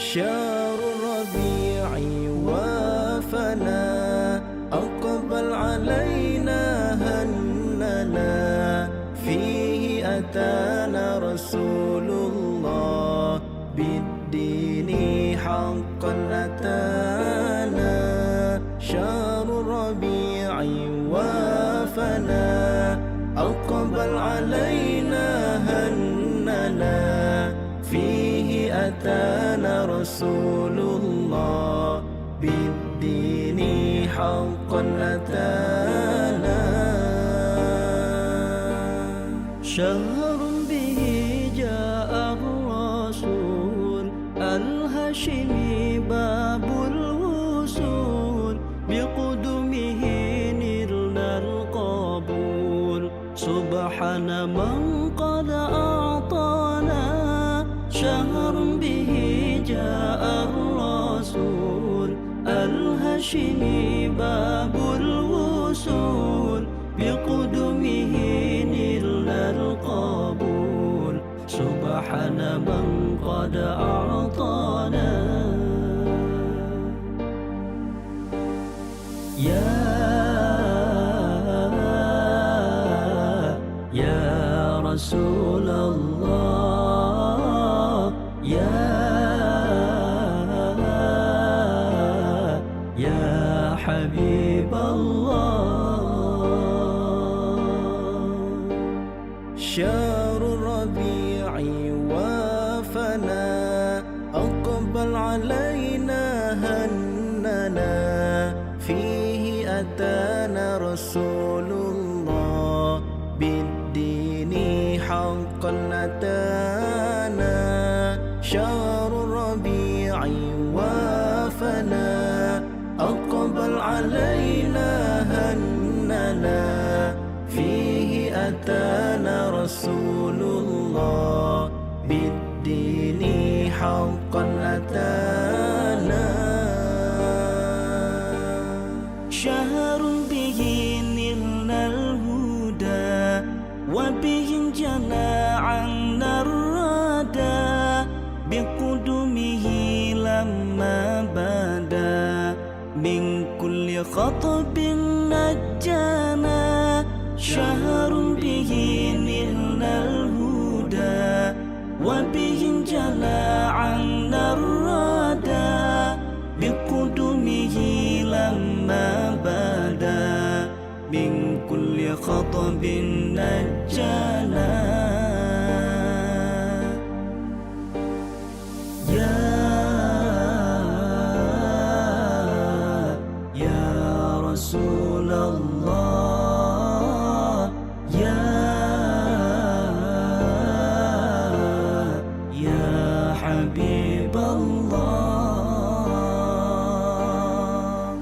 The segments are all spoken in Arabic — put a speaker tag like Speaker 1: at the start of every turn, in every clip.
Speaker 1: شهر الربيع وافنا أقبل علينا هننا فيه أتانا رسول الله بالدين حقا أتانا شهر الربيع وافنا أقبل علينا هننا فيه أتانا رسول الله بالدين حقا أتانا شهر به جاء الرسول الهاشمي باب الوصول بقدمه نلنا القبول سبحان من قد أعطانا شهر به جاء الرسول الهاشمي باب الوصول بقدمه نلنا القبول سبحان من قد أعطانا يا رسول الله يا حبيب الله شهر الربيع وافنا أقبل علينا هننا فيه أتانا رسول الله بالدين حقا أتانا شهر الربيع وافنا أقبل علينا هننا فيه أتانا رسول الله بالدين حقا أتانا شهر به نلنا الهدى وبه انجلى عنا الردى بقدمه لما بدا من كل خطب نجانا شهر به نلنا الهدى وبه انجلى عنا الردى بقدمه لما بدا من كل خطب نجانا يا رسول الله يا حبيب الله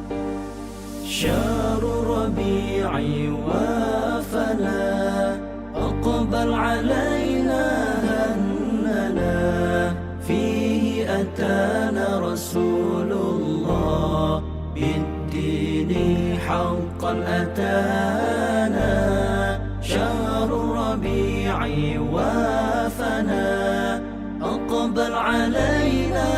Speaker 1: شهر ربيع وافنا أقبل علينا هننا فيه أتانا رسول الله بالدين حقا أتانا شهر الربيع وافنا أقبل علينا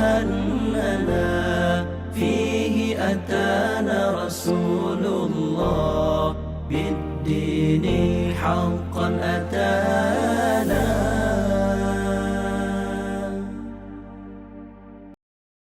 Speaker 1: هننا فيه أتانا رسول الله بالدين حقا أتانا